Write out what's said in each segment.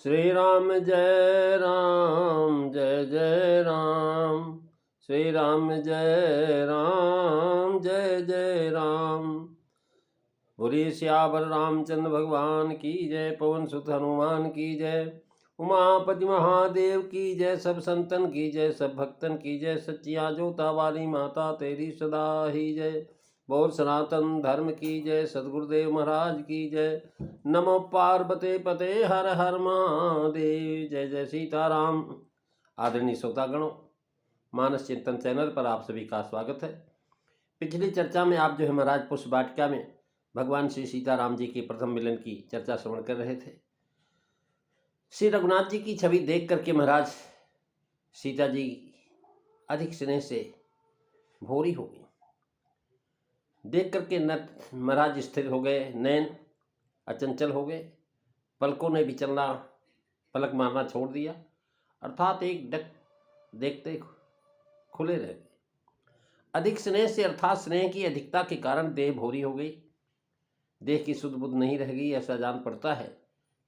श्री राम जय राम जय जय राम। श्री राम जय राम जय जय राम। बोलिए सियावर रामचंद्र भगवान की जय। पवन सुत हनुमान की जय। उमापति महादेव की जय। सब संतन की जय, सब भक्तन की जय। सच्चिया जोता वाली माता तेरी सदा ही जय। बोल सनातन धर्म की जय। सदगुरुदेव महाराज की जय। नमो पार्वते पते हर हर महादेव। जय जय सीताराम। आदरणीय श्रोतागणों, मानस चिंतन चैनल पर आप सभी का स्वागत है। पिछली चर्चा में आप जो है महाराज पुष्प वाटिका में भगवान श्री सीताराम जी के प्रथम मिलन की चर्चा श्रवण कर रहे थे। श्री रघुनाथ जी की छवि देख करके महाराज सीता जी अधिक स्नेह से भोरी हो गई। देख करके महाराज स्थिर हो गए, नैन अचंचल हो गए, पलकों ने भी चलना पलक मारना छोड़ दिया, अर्थात एक डक देखते खुले रह गए। अधिक स्नेह से अर्थात स्नेह की अधिकता के कारण देह भोरी हो गई, देह की सुध बुध नहीं रह गई। ऐसा जान पड़ता है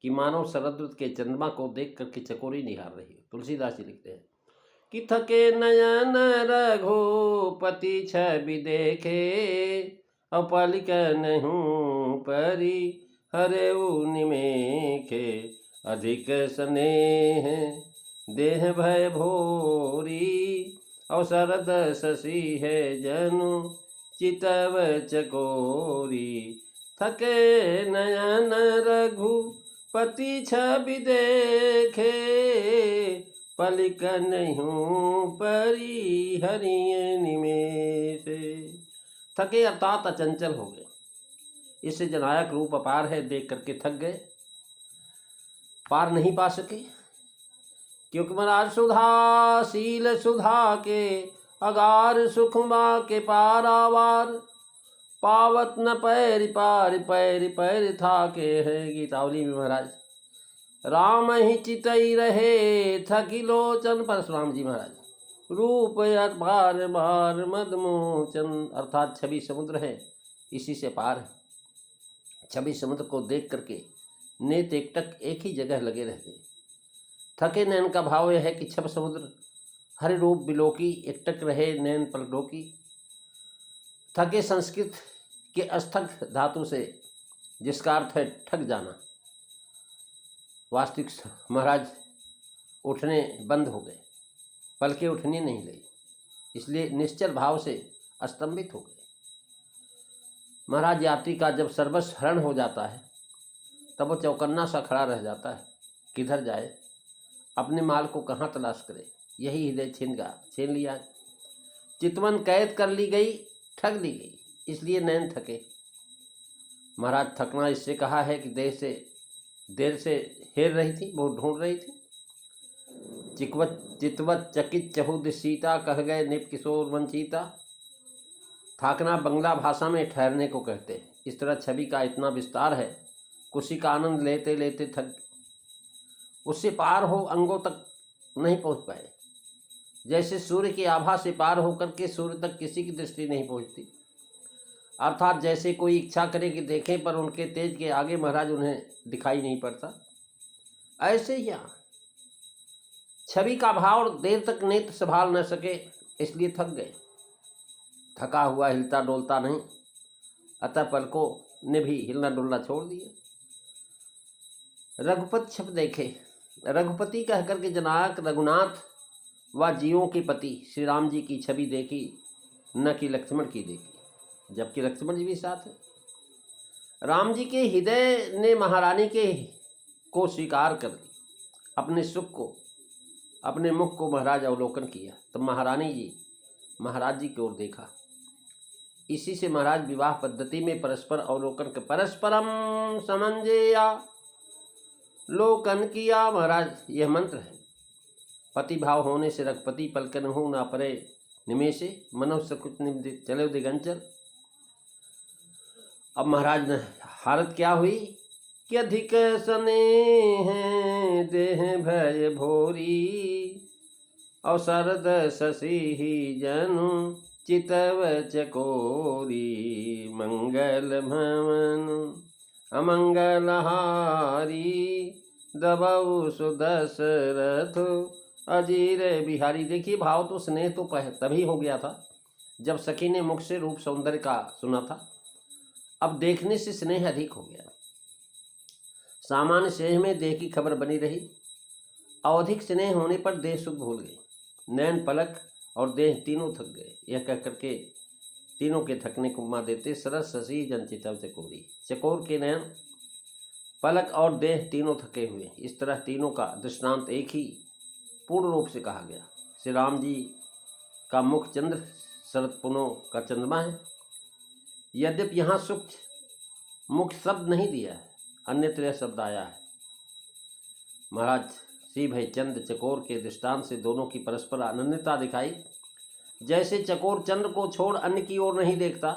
कि मानव शरदृत के चंद्रमा को देख करके चकोरी निहार रही है। तुलसीदास जी लिखते हैं कि थके नयन रघुपति छवि देखे, अपलिक नहूं परी हरेऊ निमेखे। अधिक स्नेह देह भय भोरी, अवसरद शशि है जनु चितव चकोरी। थके नयन रघुपति छवि देखे, पलिक नहूं परी हरिय निमेषे। थके अर्थात अचंचल हो गए। इससे जननायक रूप अपार है, देख करके थक गए, पार नहीं पा सके। क्योंकि महाराज सुधा शील सुधा के अगार, सुखमा के पारावार। पावत न पैर पार पैर पैर था के है। गीतावली में महाराज राम ही चितई रहे, थकी लोचन। परशुराम जी महाराज रूप बार बार मदमोचन, अर्थात छवि समुद्र है, इसी से पार है। छवि समुद्र को देख करके नेत एकटक एक ही जगह लगे रह गए। थके नैन का भाव यह है कि छब समुद्र हर रूप बिलोकी, एकटक रहे नैन पलडोकी। थके संस्कृत के अस्थक धातु से, जिसका अर्थ है ठग जाना। वास्तविक महाराज उठने बंद हो गए, पलके उठनी नहीं लगी, इसलिए निश्चल भाव से अस्तंभित हो गए। महाराज यात्री का जब सर्वस्व हरण हो जाता है तब वो चौकन्ना सा खड़ा रह जाता है। किधर जाए, अपने माल को कहाँ तलाश करे। यही हृदय छीन लिया। चितवन कैद कर ली गई, ठग ली गई, इसलिए नैन थके। महाराज थकना इससे कहा है कि देर से हेर रही थी, वो ढूंढ रही थी। चितवत चकित चहुद सीता, कह गए निप किशोर वंचिता। थाकना बंगला भाषा में ठहरने को कहते हैं। इस तरह छवि का इतना विस्तार है, खुशी का आनंद लेते लेते थक, उससे पार हो अंगों तक नहीं पहुंच पाए। जैसे सूर्य की आभा से पार होकर के सूर्य तक किसी की दृष्टि नहीं पहुंचती, अर्थात जैसे कोई इच्छा करे कि देखें पर उनके तेज के आगे महाराज उन्हें दिखाई नहीं पड़ता। ऐसे ही यहाँ छवि का भाव देर तक नेत्र संभाल न सके, इसलिए थक गए। थका हुआ हिलता डोलता नहीं, अतः पलकों ने भी हिलना डुलना छोड़ दिया। रघुपति छप देखे, रघुपति कह करके जननायक रघुनाथ व जीवों के पति श्री राम जी की छवि देखी, न कि लक्ष्मण की देखी, जबकि लक्ष्मण जी भी साथ है। राम जी के हृदय ने महारानी को स्वीकार कर ली। अपने सुख को, अपने मुख को महाराज अवलोकन किया, तब महारानी जी महाराज जी की ओर देखा। इसी से महाराज विवाह पद्धति में परस्पर अवलोकन कर परस्परम समंजेया लोकन किया। महाराज यह मंत्र है। पति भाव होने से रघुपति पलकन हो ना परे निमेषे, मनुष्य कुछ चले दिगंचर। अब महाराज ने हालत क्या हुई कि अधिक स्नेह देह भय भोरी, अवसरद शशि जनु चितव चकोरी। मंगल भवन अमंगलहारी, दबऊ सुदशरथ अजीर बिहारी। देखिए भाव तो स्नेह तो तभी हो गया था जब सखी ने मुख से रूप सौंदर्य का सुना था। अब देखने से स्नेह अधिक हो गया। सामान्य स्नेह में देह की खबर बनी रही, अधिक स्नेह होने पर देह सुख भूल गई। नैन पलक और देह तीनों थक गए। यह कह करके तीनों के थकने को उपमा देते सरस शशि जनचितव चकोरी। चकोर के नयन, पलक और देह तीनों थके हुए। इस तरह तीनों का दृष्टांत एक ही पूर्ण रूप से कहा गया। श्री राम जी का मुख चंद्र शरद पुनों का चंद्रमा है। यद्यपि यहाँ सूक्ष्म मुख शब्द नहीं दिया है, अन्यत्र यह शब्द आया है। महाराज श्री भय चंद्र चकोर के दृष्टांत से दोनों की परस्पर अनन्यता दिखाई। जैसे चकोर चंद्र को छोड़ अन्य की ओर नहीं देखता,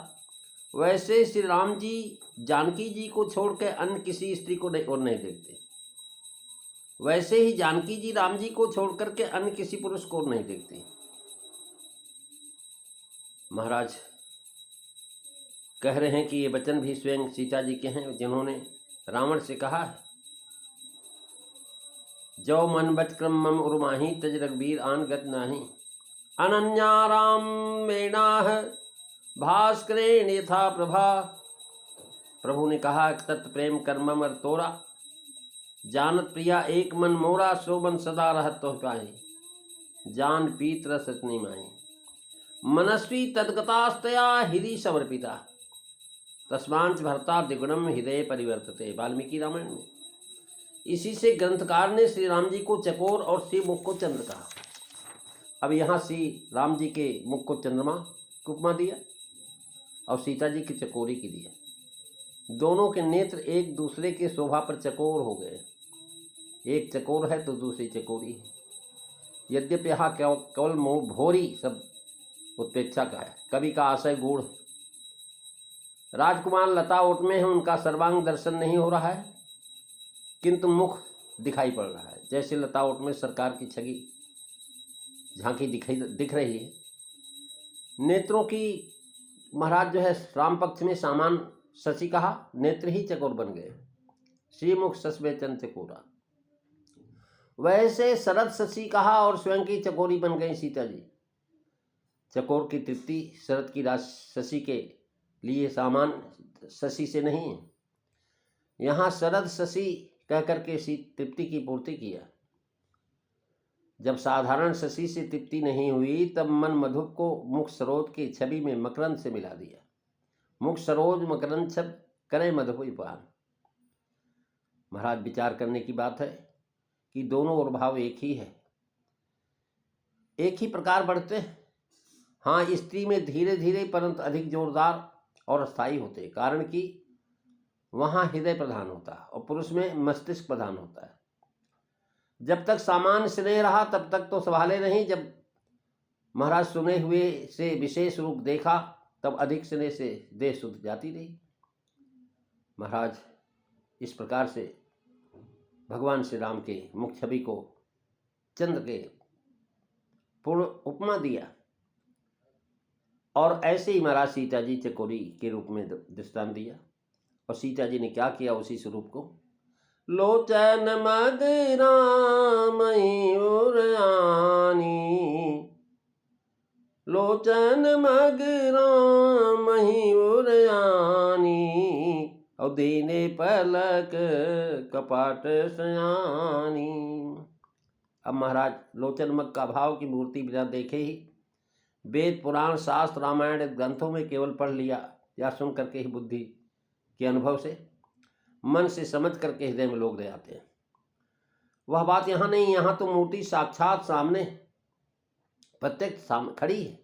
वैसे श्री राम जी जानकी जी को छोड़कर अन्य किसी स्त्री को और नहीं देखते। वैसे ही जानकी जी राम जी को छोड़ करके अन्य किसी पुरुष को नहीं देखते। महाराज कह रहे हैं कि ये वचन भी स्वयं सीता जी के हैं, जिन्होंने रावण से कहा है, जो मन बच क्रम मम उर्माही तज रघुबीर आन गत नाही, अनन्या राम मेणाह भास्करेण यथा प्रभा। प्रभु ने कहा, तत् प्रेम कर्म मर तोरा, जानत प्रिया एक मन मोरा, सो मन सदा रहत तो पाही, जान पीत रस रचनी माही, मनस्वी तद्गतास्तया हृदय समर्पिता, तस्मांच भरता द्विगुणम हृदय परिवर्तते। वाल्मीकि रामायण में। इसी से ग्रंथकार ने श्री राम जी को चकोर और श्री मुख को चंद्र कहा। अब यहाँ श्री राम जी के मुख को चंद्रमा की उपमा दिया और सीता जी की चकोरी की दिया। दोनों के नेत्र एक दूसरे के शोभा पर चकोर हो गए। एक चकोर है तो दूसरी चकोरी है। यद्यपि यहाँ केवल भोरी सब उत्प्रेक्षा का है, कवि का आशय गूढ़। राजकुमार लता ओट में है, उनका सर्वांग दर्शन नहीं हो रहा है, किंतु मुख दिखाई पड़ रहा है। जैसे लता ओट में सरकार की छवि झांकी दिख रही है। नेत्रों की महाराज जो है राम पक्ष में सामान शशि कहा, नेत्र ही चकोर बन गए। श्रीमुख शशवेचन चकोरा। वैसे शरद शशि कहा और स्वयं की चकोरी बन गई सीता जी। चकोर की तृप्ति शरद की राज शशि के लिए सामान शशि से नहीं है। यहाँ शरद शशि कह करके तृप्ति की पूर्ति किया। जब साधारण शशि से तृप्ति नहीं हुई, तब मन मधुप को मुख सरोज की छवि में मकरंद से मिला दिया। मुख सरोज मकरंद छब करे मधुपुई पान। महाराज विचार करने की बात है कि दोनों और भाव एक ही है, एक ही प्रकार बढ़ते हैं। हाँ, स्त्री में धीरे धीरे परंतु अधिक जोरदार और स्थायी होते, कारण कि वहाँ हृदय प्रधान होता है और पुरुष में मस्तिष्क प्रधान होता है। जब तक सामान्य स्नेह रहा तब तक तो संभाले नहीं। जब महाराज सुने हुए से विशेष रूप देखा, तब अधिक स्नेह से देह शुद्ध जाती रही। महाराज इस प्रकार से भगवान श्री राम के मुख छवि को चंद्र के पूर्ण उपमा दिया। और ऐसे ही महाराज सीता जी चकोरी के रूप में दृष्टांत दिया। और सीता जी ने क्या किया उसी स्वरूप को, लोचन मद रामई उरयानी, लोचन मग रामई उरयानी, और दीने पलक कपाट सयानी। अब महाराज लोचन मग का भाव की मूर्ति बिना देखे ही वेद पुराण शास्त्र रामायण ग्रंथों में केवल पढ़ लिया या सुन करके ही बुद्धि के अनुभव से मन से समझ करके हृदय में लोग ले आते हैं। वह बात यहाँ नहीं। यहाँ तो मूर्ति साक्षात सामने प्रत्यक्ष खड़ी है।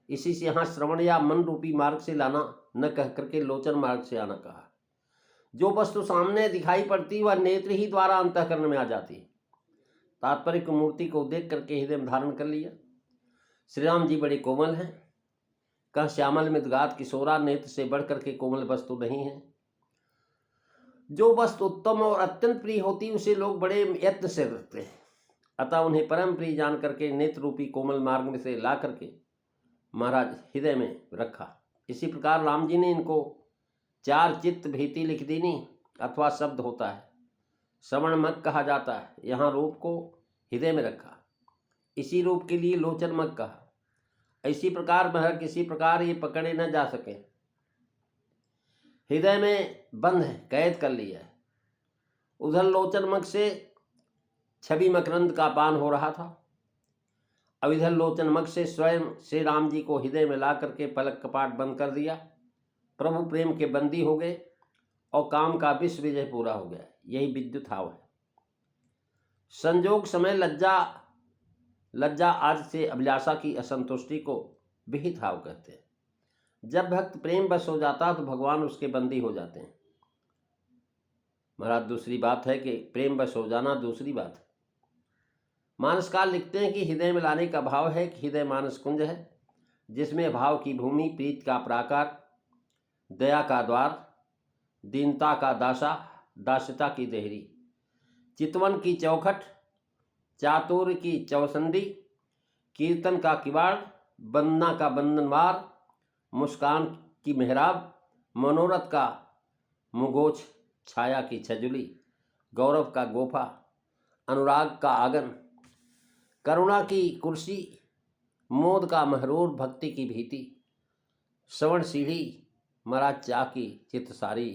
इसी से यहाँ श्रवण या मन रूपी मार्ग से लाना न कह करके लोचन मार्ग से आना कहा। जो वस्तु सामने दिखाई पड़ती वह नेत्र ही द्वारा अंतःकरण में आ जाती है। तात्पर्य की मूर्ति को देख करके हृदय में धारण कर लिया। श्री राम जी बड़े कोमल हैं। कह श्यामल मृदगात किशोरा, नेत्र से बढ़ करके कोमल वस्तु नहीं है। जो वस्तु उत्तम और अत्यंत प्रिय होती उसे लोग बड़े यत्न से रखते हैं। अतः उन्हें परम प्रिय जान करके नेत्र रूपी कोमल मार्ग में से ला करके महाराज हृदय में रखा। इसी प्रकार राम जी ने इनको चार चित्त भीति लिख दीनी अथवा शब्द होता है। श्रवणमग कहा जाता है। यहाँ रूप को हृदय में रखा, इसी रूप के लिए लोचनमग कहा। इसी प्रकार वह किसी प्रकार ये पकड़े न जा सके, हृदय में बंद है, कैद कर लिया है। उधर लोचनमग से छवि मकरंद का पान हो रहा था। अब इधर लोचनमग से स्वयं श्री राम जी को हृदय में ला करके पलक कपाट बंद कर दिया। प्रभु प्रेम के बंदी हो गए और काम का विश्व विजय पूरा हो गया। यही विद्युत भाव है। संजोग समय लज्जा आदि से अभिलाषा की असंतुष्टि को विहित भाव कहते हैं। जब भक्त प्रेम बस हो जाता तो भगवान उसके बंदी हो जाते हैं। महाराज दूसरी बात है कि प्रेम बस हो जाना दूसरी बात है। मानसकार लिखते हैं कि हृदय में लाने का भाव है कि हृदय मानस कुंज है, जिसमें भाव की भूमि, प्रीत का प्राकार, दया का द्वार, दीनता का दासा, दास्यता की देहरी, चितवन की चौखट, चातुर्य की चौसंदी, कीर्तन का किवाड़, वंदना का बंधनवार, मुस्कान की मेहराब, मनोरथ का मुगोछ, छाया की छजुली, गौरव का गोफा, अनुराग का आंगन, करुणा की कुर्सी, मोद का महरूर, भक्ति की भीति, श्रवण सीढ़ी, महाराज चा की चित्तसारी,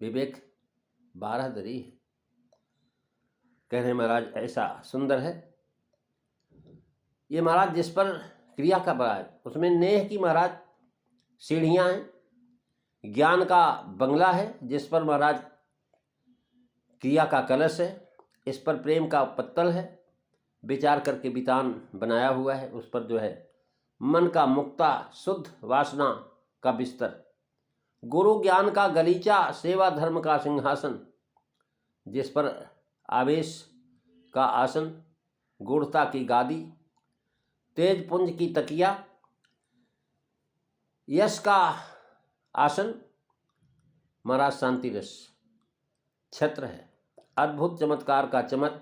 विवेक 12 दरी है। कह रहे महाराज ऐसा सुंदर है ये महाराज, जिस पर क्रिया का बड़ा है, उसमें नेह की महाराज सीढ़ियाँ हैं, ज्ञान का बंगला है जिस पर महाराज क्रिया का कलश है, इस पर प्रेम का पत्तल है, विचार करके वितान बनाया हुआ है, उस पर जो है मन का मुक्ता शुद्ध वासना का बिस्तर, गुरु ज्ञान का गलीचा, सेवा धर्म का सिंहासन, जिस पर आवेश का आसन, गूढ़ता की गादी, तेज पुंज की तकिया, यश का आसन, महाराज शांति रस छत्र है, अद्भुत चमत्कार का चमक,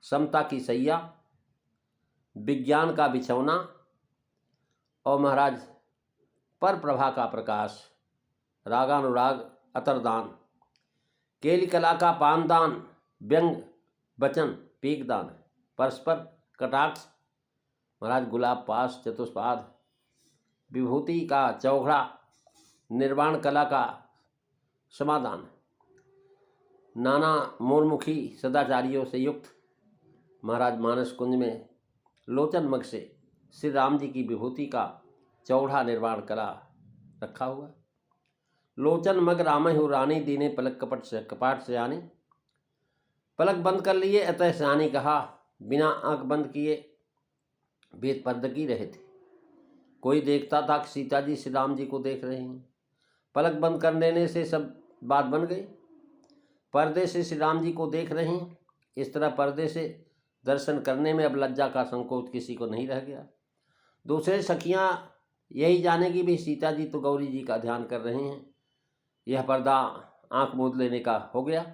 समता की सैया, विज्ञान का बिछौना और महाराज पर प्रभा का प्रकाश, रागानुराग अतरदान, केली कला का पानदान, व्यंग वचन पीकदान, परस्पर कटाक्ष, महाराज गुलाब पास चतुष्पाद, विभूति का चौघड़ा, निर्वाण कला का समाधान, नाना मूलमुखी सदाचारियों से युक्त महाराज मानस कुंज में लोचन मग से श्री राम जी की विभूति का चौड़ा निर्वाण कला रखा हुआ। लोचन मग रामहु रानी, दीने पलक कपाट से आनी। पलक बंद कर लिए, अतः सयानी कहा, बिना आंख बंद किए वेद पर्द की रहे थे। कोई देखता था कि सीता जी श्री राम जी को देख रहे हैं। पलक बंद कर देने से सब बात बन गई। पर्दे से श्री राम जी को देख रहे हैं। इस तरह पर्दे से दर्शन करने में अब लज्जा का संकोच किसी को नहीं रह गया। दूसरे सखियां यही जाने की भी सीता जी तो गौरी जी का ध्यान कर रहे हैं, यह पर्दा आंख मूंद लेने का हो गया।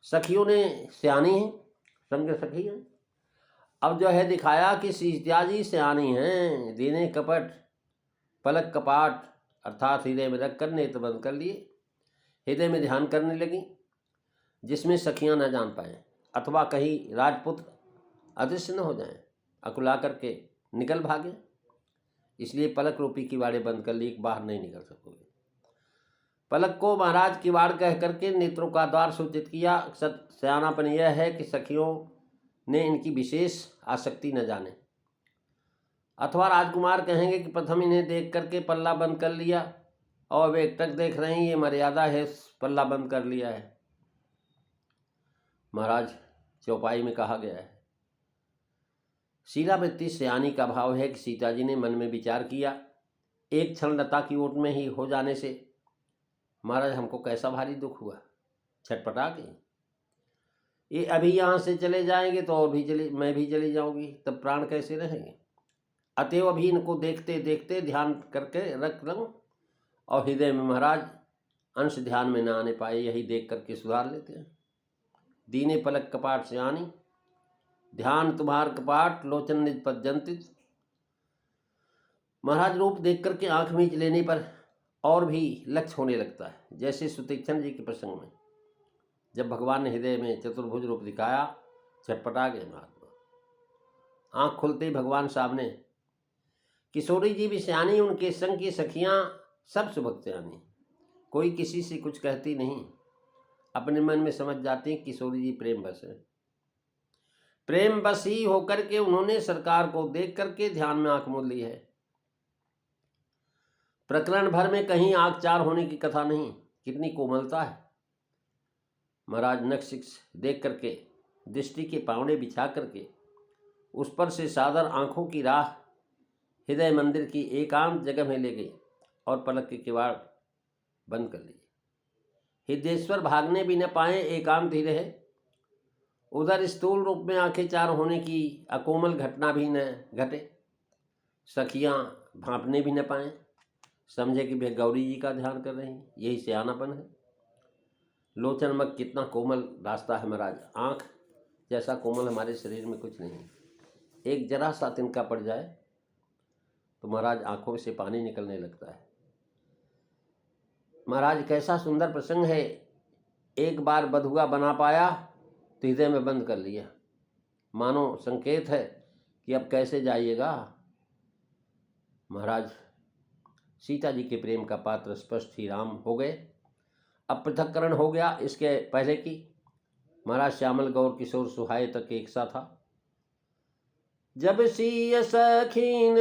सखियों ने सियानी है, संग सखी है, अब जो है दिखाया कि सीता जी सियानी हैं, दीने कपट पलक कपाट अर्थात हृदय में रख कर नेत्र बंद कर लिए, हृदय में ध्यान करने लगी, जिसमें सखियां न जान पाए अथवा कहीं राजपुत्र अदृश्य न हो जाएं, अकुला करके निकल भागे। इसलिए पलक रूपी किवाड़े बंद कर लिए, बाहर नहीं निकल सकोगे। पलक को महाराज किवाड़ कह करके नेत्रों का द्वार सूचित किया। सयानापन यह है कि सखियों ने इनकी विशेष आसक्ति न जाने, अथवा राजकुमार कहेंगे कि प्रथम इन्हें देख करके पल्ला बंद कर लिया और वे एकटक देख रहे हैं, ये मर्यादा है, पल्ला बंद कर लिया है। महाराज चौपाई में कहा गया है, शीलावृत्ति सयानी का भाव है कि सीता जी ने मन में विचार किया, एक क्षण लता की ओट में ही हो जाने से महाराज हमको कैसा भारी दुख हुआ, छटपटा गई। ये अभी यहाँ से चले जाएंगे तो और भी मैं भी चली जाऊंगी, तब प्राण कैसे रहेंगे। अतएव अभी इनको देखते देखते ध्यान करके रख लूँ और हृदय में महाराज अंश ध्यान में न आने पाए, यही देख करके सुधार लेते हैं। दीने पलक कपाट से आनी, ध्यान तुम्हार कपाट लोचन निज पद जंतित। महाराज रूप देख करके आंख मींच लेने पर और भी लक्ष्य होने लगता है, जैसे सुतीक्षण जी के प्रसंग में जब भगवान ने हृदय में चतुर्भुज रूप दिखाया, छटपटा गए महात्मा। आँख खुलते ही भगवान सामने। किशोरी जी भी सियानी, उनके संग की सखियाँ सब सुभग सियानी, कोई किसी से कुछ कहती नहीं, अपने मन में समझ जाती किशोरी जी प्रेम बस है। प्रेम बस ही होकर के उन्होंने सरकार को देख करके ध्यान में आंख मूंद ली है। प्रकरण भर में कहीं आंख चार होने की कथा नहीं। कितनी कोमलता है। महाराज नक्शिक्ष देख करके दृष्टि के पावड़े बिछा करके उस पर से सादर आंखों की राह हृदय मंदिर की एकांत जगह में ले गई और पलक के किवाड़ बंद कर लिए। हृदयेश्वर भागने भी न पाए, एकांत ही रहे। उधर स्थूल रूप में आंखें चार होने की अकोमल घटना भी न घटे। सखियां भांपने भी न पाए, समझे कि वे गौरी जी का ध्यान कर रही हैं। यही सियानापन है। लोचन मग कितना कोमल रास्ता है महाराज। आँख जैसा कोमल हमारे शरीर में कुछ नहीं। एक जरा सा तिनका पड़ जाए तो महाराज आंखों से पानी निकलने लगता है। महाराज कैसा सुंदर प्रसंग है। एक बार बधुआ बना पाया तो हृदय में बंद कर लिया, मानो संकेत है कि अब कैसे जाइएगा। महाराज सीता जी के प्रेम का पात्र स्पष्ट श्री राम हो गए। अब पृथक्करण हो गया। इसके पहले की महाराज श्यामल गौर किशोर सुहाए तक एक सा था। जब सिय सखीन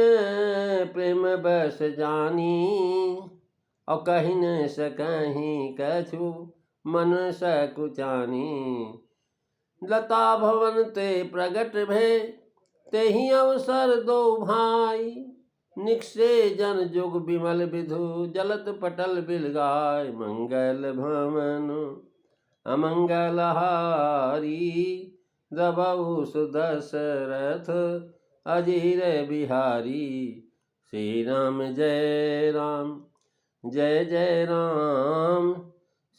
प्रेम बस जानी, और कहीं न सकहीं कछु मन सकुचानी। लता भवन ते प्रगट भे तेहि अवसर दो भाई, निक्षे जन जुग विमल विधु जलत पटल बिलगाय। मंगल भवन अमंगल हारी, दबऊ सुदशरथ अजीर बिहारी। श्री राम जय राम जय जय राम,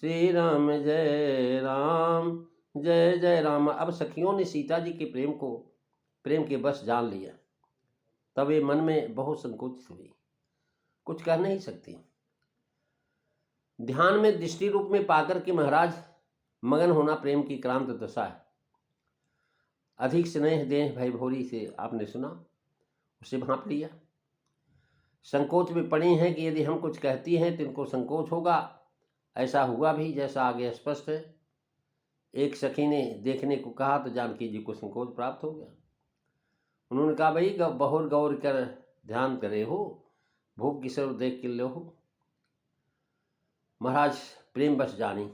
श्री राम जय राम जय जय राम। अब सखियों ने सीता जी के प्रेम के बस जान लिया। तब ये मन में बहुत संकोच हुई, कुछ कह नहीं सकती। ध्यान में दृष्टि रूप में पाकर के महाराज मगन होना प्रेम की क्रांत दशा है। अधिक स्नेह देह भय भोरी से आपने सुना, उसे भांप लिया। संकोच में पड़ी हैं कि यदि हम कुछ कहती हैं तो इनको संकोच होगा। ऐसा हुआ भी जैसा आगे स्पष्ट है। एक सखी ने देखने को कहा तो जानकी जी को संकोच प्राप्त हो गया। उन्होंने कहा, भाई बहुर गौर कर ध्यान करे हो, भूप किशोर देख के लो हो। महाराज प्रेम बस जानी।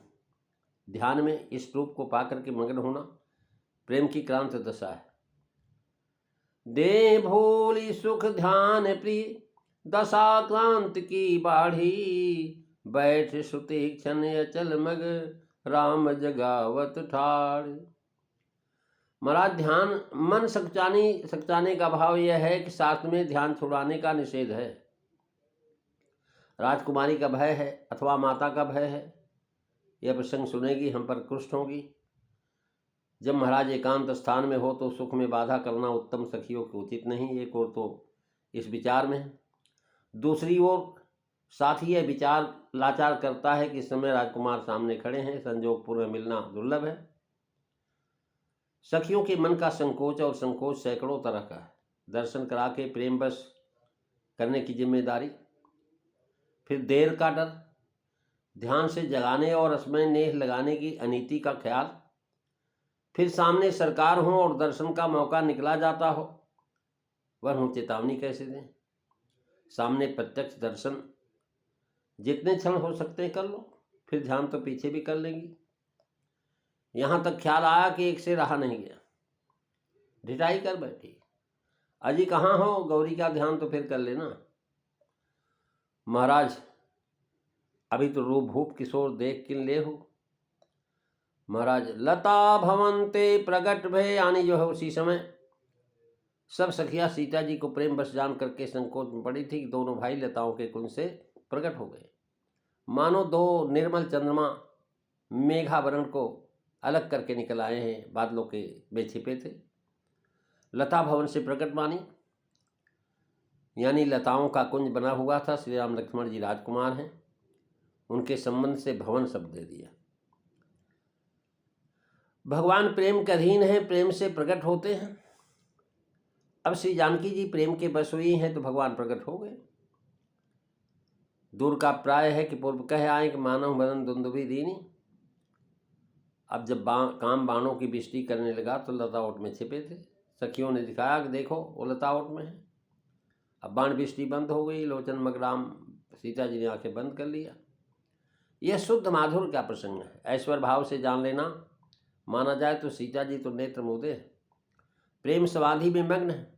ध्यान में इस रूप को पाकर के मग्न होना प्रेम की क्रांत दशा है। दे भूली सुख ध्यान प्रिय दशा क्रांत की बाढ़ी, बैठ श्रुति क्षण अचल मग राम जगावत ठाड़। महाराज ध्यान मन सकचाने का भाव यह है कि शास्त्र में ध्यान छुड़ाने का निषेध है। राजकुमारी का भय है अथवा माता का भय है। यह प्रसंग सुनेगी हम पर कृष्ट होगी। जब महाराज एकांत स्थान में हो तो सुख में बाधा करना उत्तम सखियों को उचित नहीं। एक ओर तो इस विचार में है, दूसरी ओर साथ ही यह विचार लाचार करता है कि इस समय राजकुमार सामने खड़े हैं, संजोग पूर्व मिलना दुर्लभ है। सखियों के मन का संकोच और संकोच सैकड़ों तरह का है। दर्शन करा के प्रेम बस करने की जिम्मेदारी, फिर देर का डर, ध्यान से जगाने और असमय नेह लगाने की अनीति का ख्याल, फिर सामने सरकार हो और दर्शन का मौका निकला जाता हो, वह हम चेतावनी कैसे दें। सामने प्रत्यक्ष दर्शन जितने क्षण हो सकते हैं कर लो, फिर ध्यान तो पीछे भी कर लेंगी। यहाँ तक ख्याल आया कि एक से रहा नहीं गया, ढिठाई कर बैठी। अजी कहाँ हो, गौरी का ध्यान तो फिर कर लेना। महाराज अभी तो रूप भूप किशोर देख किन ले हो। महाराज लता भवंते प्रगट भय, यानी जो है उसी समय सब सखिया सीता जी को प्रेम बस जान करके संकोच में पड़ी थी कि दोनों भाई लताओं के कुंज से प्रकट हो गए। मानो दो निर्मल चंद्रमा मेघावरण को अलग करके निकल आए हैं, बादलों के में छिपे थे। लता भवन से प्रकट मानी, यानी लताओं का कुंज बना हुआ था। श्री राम लक्ष्मण जी राजकुमार हैं, उनके संबंध से भवन शब्द दे दिया। भगवान प्रेम के अधीन हैं, प्रेम से प्रकट होते हैं। अब श्री जानकी जी प्रेम के बस हुई हैं तो भगवान प्रकट हो गए। दूर का प्राय है कि पूर्व कह आए कि मानव मदन दुंदुभि दीनी। अब जब काम बाणों की बिस्टी करने लगा तो लतावट में छिपे थे। सखियों ने दिखाया कि देखो वो लतावट में है। अब बाण बिस्टी बंद हो गई। लोचन मगराम सीता जी ने आंखें बंद कर लिया। यह शुद्ध माधुर का प्रसंग है। ऐश्वर्य भाव से जान लेना। माना जाए तो सीता जी तो नेत्र मूदे है, प्रेम समाधि में मग्न है।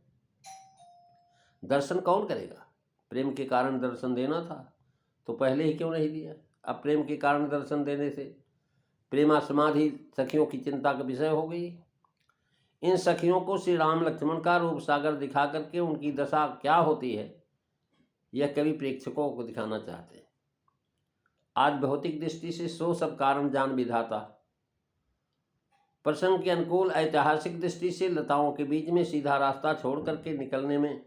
दर्शन कौन करेगा? प्रेम के कारण दर्शन देना था तो पहले ही क्यों नहीं दिया? अब प्रेम के कारण दर्शन देने से प्रेमा समाधि सखियों की चिंता का विषय हो गई। इन सखियों को श्री राम लक्ष्मण का रूप सागर दिखा करके उनकी दशा क्या होती है यह कवि प्रेक्षकों को दिखाना चाहते हैं। आज भौतिक दृष्टि से सो सब कारण जान विधाता, प्रसंग के अनुकूल ऐतिहासिक दृष्टि से लताओं के बीच में सीधा रास्ता छोड़ करके निकलने में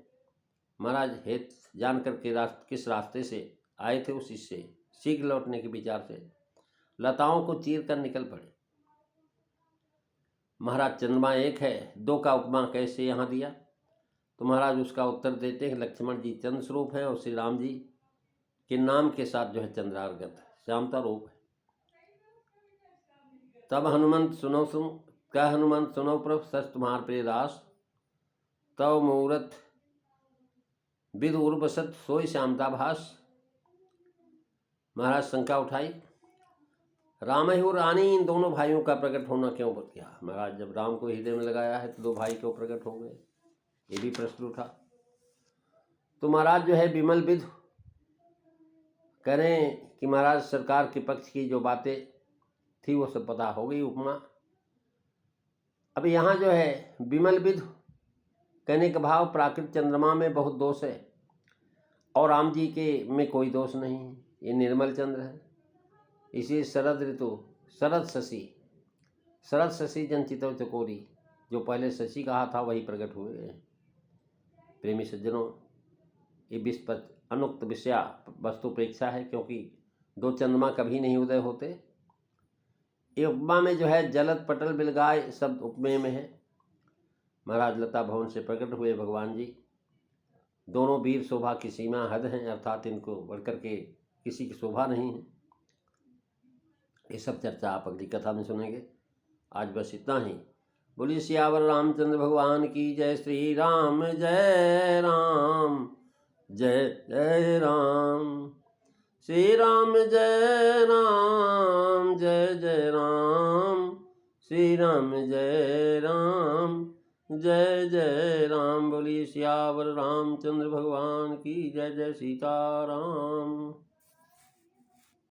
महाराज हेत जान करके किस रास्ते से आए थे उसी से सीख लौटने के विचार से लताओं को चीर कर निकल पड़े। महाराज चंद्रमा एक है, दो का उपमा कैसे यहाँ दिया? तो महाराज उसका उत्तर देते हैं लक्ष्मण जी चंद्र स्वरूप है और श्री राम जी के नाम के साथ जो है चंद्रार्गत श्यामता रूप है। तब हनुमंत सुनो प्रभु सच तुम्हार प्रिय दास, तव मुहूर्त विद उर्वसत सोई श्यामता भास। महाराज शंका उठाई, राम और रानी इन दोनों भाइयों का प्रकट होना क्यों बच गया? महाराज जब राम को हृदय में लगाया है तो दो भाई क्यों प्रकट हो गए? ये भी प्रश्न उठा। तो महाराज जो है विमल विद करें कि महाराज सरकार के पक्ष की जो बातें थी वो सब पता हो गई उपमा। अब यहाँ जो है विमल विद कहने का भाव प्राकृत चंद्रमा में बहुत दोष है और राम जी के में कोई दोष नहीं है। ये निर्मल चंद्र है। इसी शरद ऋतु शरद शशि जनचितव चकोरी, जो पहले शशि कहा था वही प्रकट हुए हैं। प्रेमी सज्जनों, ये विस्पत अनुक्त विषया वस्तु प्रेक्षा है क्योंकि दो चंद्रमा कभी नहीं उदय होते। ये उपमा में जो है जलद पटल बिलगाय शब्द उपमेय में है। महाराज लता भवन से प्रकट हुए भगवान जी, दोनों वीर शोभा की सीमा हद हैं, अर्थात इनको बढ़कर के किसी की शोभा नहीं है। ये सब चर्चा आप अगली कथा में सुनेंगे। आज बस इतना ही। बोलिए सियावर रामचंद्र भगवान की जय। श्री राम जय राम जय जय राम। श्री राम जय राम जय जय राम। श्री राम जय राम जय जय राम। बोलिए सियावर रामचंद्र भगवान की जय। जय सीताराम।